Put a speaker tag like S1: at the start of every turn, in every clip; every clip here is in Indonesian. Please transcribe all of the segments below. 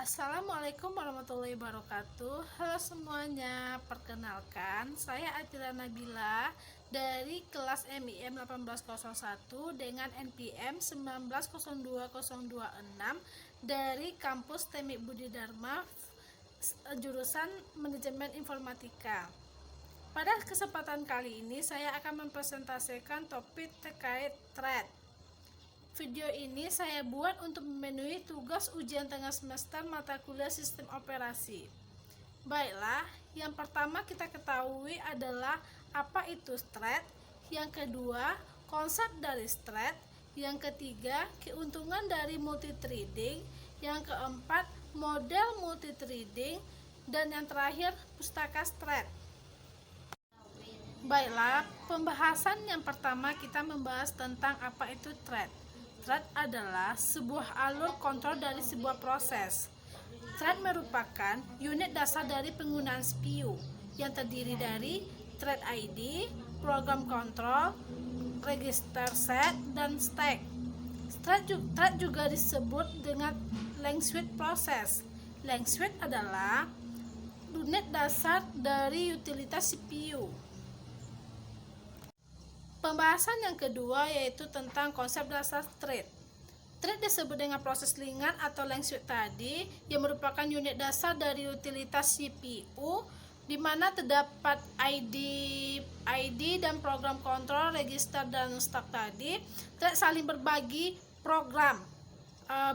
S1: Assalamualaikum warahmatullahi wabarakatuh. Halo semuanya, perkenalkan saya Atira Nabila dari kelas MIM 1801 dengan NPM 19020226 dari kampus Teknik Budi Dharma jurusan Manajemen Informatika. Pada kesempatan kali ini saya akan mempresentasikan topik terkait thread. Video ini saya buat untuk memenuhi tugas ujian tengah semester mata kuliah sistem operasi. Baiklah, yang pertama kita ketahui adalah apa itu thread, yang kedua konsep dari thread, yang ketiga keuntungan dari multithreading, yang keempat model multithreading, dan yang terakhir pustaka thread. Baiklah, pembahasan yang pertama kita membahas tentang apa itu thread. Thread adalah sebuah alur kontrol dari sebuah proses. Thread merupakan unit dasar dari penggunaan CPU yang terdiri dari thread ID, program control, register set, dan stack. Thread juga disebut dengan length switch process. Length switch adalah unit dasar dari utilitas CPU. Pembahasan yang kedua yaitu tentang konsep dasar thread. Thread disebut dengan proses ringan atau length switch tadi yang merupakan unit dasar dari utilitas CPU di mana terdapat ID dan program kontrol, register dan stack tadi. Thread saling berbagi program,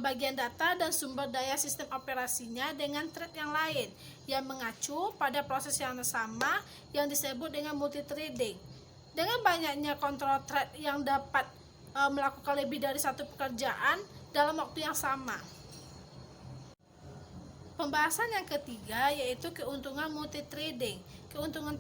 S1: bagian data dan sumber daya sistem operasinya dengan thread yang lain yang mengacu pada proses yang sama yang disebut dengan multithreading. Dengan banyaknya kontrol thread yang dapat melakukan lebih dari satu pekerjaan dalam waktu yang sama. Pembahasan yang ketiga yaitu keuntungan multithreading. Keuntungan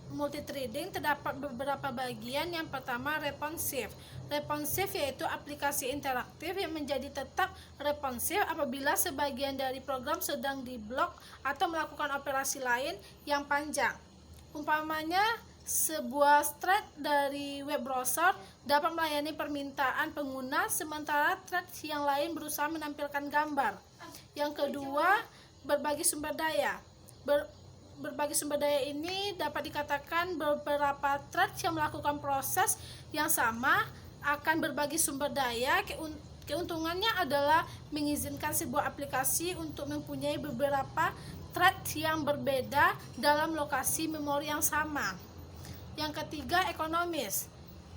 S1: multithreading terdapat beberapa bagian. Yang pertama responsif. Responsif yaitu aplikasi interaktif yang menjadi tetap responsif apabila sebagian dari program sedang diblok atau melakukan operasi lain yang panjang. Umpamanya sebuah thread dari web browser dapat melayani permintaan pengguna sementara thread yang lain berusaha menampilkan gambar. Yang kedua, berbagi sumber daya. Berbagi sumber daya ini dapat dikatakan beberapa thread yang melakukan proses yang sama akan berbagi sumber daya. Keuntungannya adalah mengizinkan sebuah aplikasi untuk mempunyai beberapa thread yang berbeda dalam lokasi memori yang sama. Yang ketiga, ekonomis.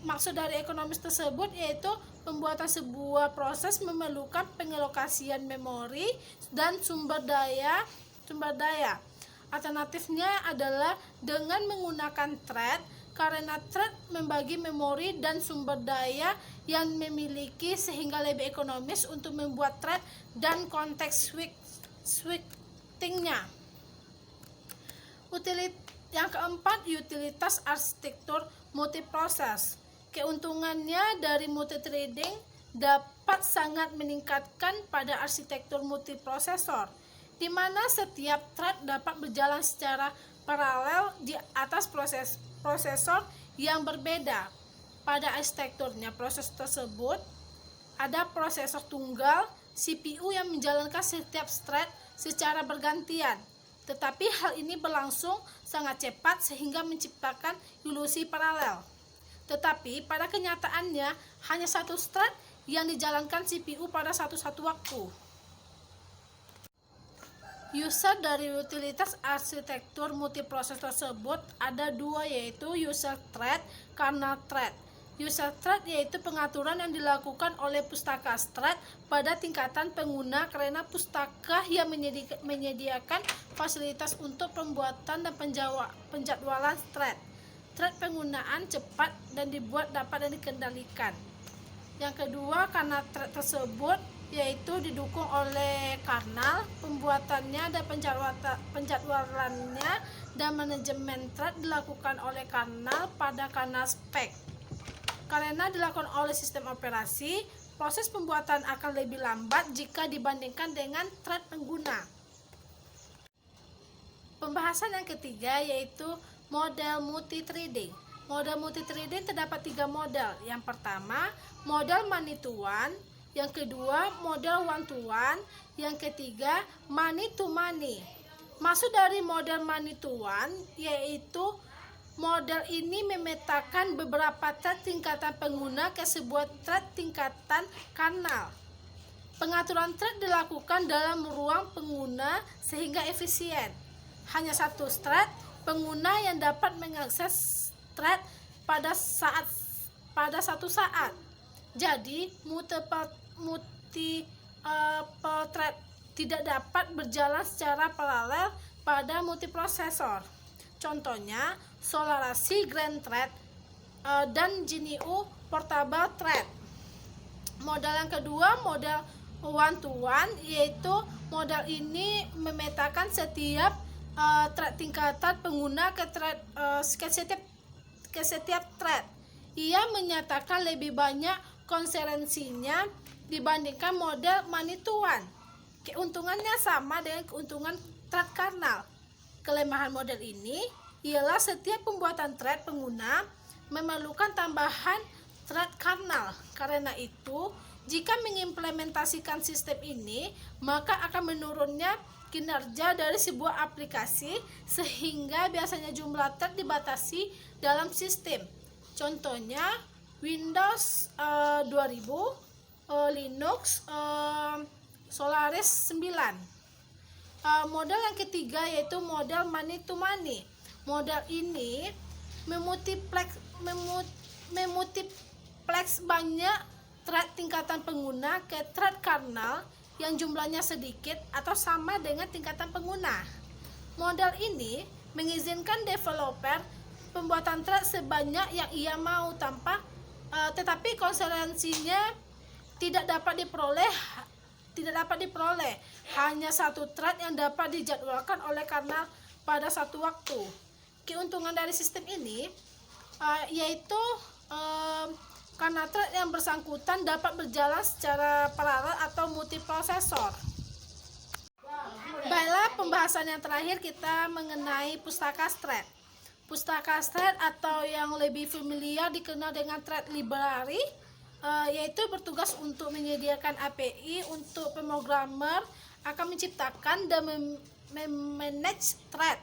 S1: Maksud dari ekonomis tersebut yaitu pembuatan sebuah proses memerlukan pengelokasian memori dan sumber daya. Alternatifnya adalah dengan menggunakan thread karena thread membagi memori dan sumber daya yang memiliki sehingga lebih ekonomis untuk membuat thread dan konteks switching-nya. Yang keempat, utilitas arsitektur multiproses. Keuntungannya dari multithreading dapat sangat meningkatkan pada arsitektur multiprosesor, di mana setiap thread dapat berjalan secara paralel di atas prosesor yang berbeda. Pada arsitekturnya proses tersebut ada prosesor tunggal, CPU yang menjalankan setiap thread secara bergantian. Tetapi hal ini berlangsung sangat cepat sehingga menciptakan ilusi paralel. Tetapi pada kenyataannya hanya satu thread yang dijalankan CPU pada satu waktu. User dari utilitas arsitektur multiproses tersebut ada dua, yaitu user thread, kernel thread. User thread yaitu pengaturan yang dilakukan oleh pustaka thread pada tingkatan pengguna karena pustaka yang menyediakan fasilitas untuk pembuatan dan penjadwalan thread. Thread penggunaan cepat dan dibuat dapat dan dikendalikan. Yang kedua, kernel thread tersebut yaitu didukung oleh kernel, pembuatannya dan penjadwalannya dan manajemen thread dilakukan oleh kernel pada kernel spek. Karena dilakukan oleh sistem operasi, proses pembuatan akan lebih lambat jika dibandingkan dengan thread pengguna. Pembahasan yang ketiga yaitu model multithreading. Model multithreading terdapat 3 model. Yang pertama, model Manitou 1, yang kedua model one to one, yang ketiga money to money. Maksud dari model money to one yaitu model ini memetakan beberapa thread tingkatan pengguna ke sebuah thread tingkatan kanal. Pengaturan thread dilakukan dalam ruang pengguna sehingga efisien. Hanya satu thread pengguna yang dapat mengakses thread pada satu saat. Jadi multiple thread tidak dapat berjalan secara paralel pada multiprosesor. Contohnya Solaris Grand Thread dan GNU Portable Thread. Model yang kedua model one to one, yaitu model ini memetakan setiap thread tingkatan pengguna ke setiap thread. Ia menyatakan lebih banyak konsistensinya dibandingkan model money to one. Keuntungannya sama dengan keuntungan thread kernel. Kelemahan model ini ialah setiap pembuatan thread pengguna memerlukan tambahan thread kernel. Karena itu, jika mengimplementasikan sistem ini, maka akan menurunnya kinerja dari sebuah aplikasi sehingga biasanya jumlah thread dibatasi dalam sistem. Contohnya Windows 2000, Linux, Solaris 9. Model yang ketiga yaitu model money to money. Model ini memultiplex banyak thread tingkatan pengguna ke thread kernel yang jumlahnya sedikit atau sama dengan tingkatan pengguna. Model ini mengizinkan developer pembuatan thread sebanyak yang ia mau tetapi konsistensinya tidak dapat diperoleh hanya satu thread yang dapat dijadwalkan oleh kernel pada satu waktu. Keuntungan dari sistem ini yaitu karena thread yang bersangkutan dapat berjalan secara paralel atau multiprosesor. Baiklah, pembahasan yang terakhir kita mengenai pustaka thread. Pustaka thread atau yang lebih familiar dikenal dengan thread library yaitu bertugas untuk menyediakan API untuk pemrogramer akan menciptakan dan memanage thread.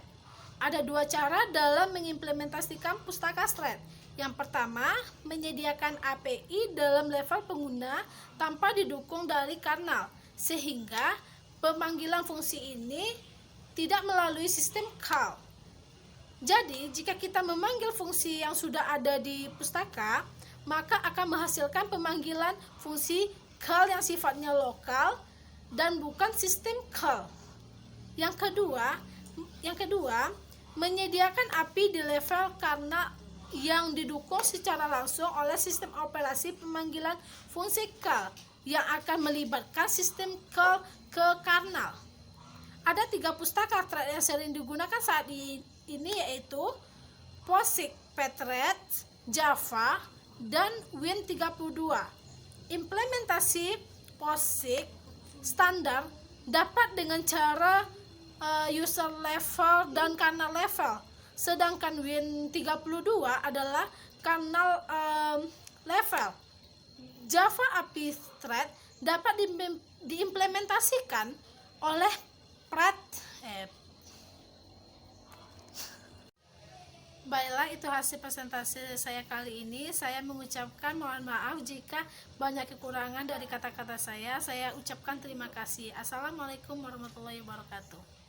S1: Ada dua cara dalam mengimplementasikan pustaka thread. Yang pertama, menyediakan API dalam level pengguna tanpa didukung dari kernel, sehingga pemanggilan fungsi ini tidak melalui sistem call. Jadi, jika kita memanggil fungsi yang sudah ada di pustaka, maka akan menghasilkan pemanggilan fungsi call yang sifatnya lokal dan bukan sistem call. Yang kedua, menyediakan API di level kernel yang didukung secara langsung oleh sistem operasi pemanggilan fungsi call yang akan melibatkan sistem call ke kernel. Ada 3 pustaka thread yang sering digunakan saat ini yaitu POSIX, Pthread, Java, dan Win32. Implementasi POSIX standar dapat dengan cara user level dan kernel level, sedangkan Win32 adalah kernel level. Java API Thread dapat diimplementasikan oleh Baiklah, itu hasil presentasi saya kali ini. Saya mengucapkan mohon maaf jika banyak kekurangan dari kata-kata saya. Saya ucapkan terima kasih. Assalamualaikum warahmatullahi wabarakatuh.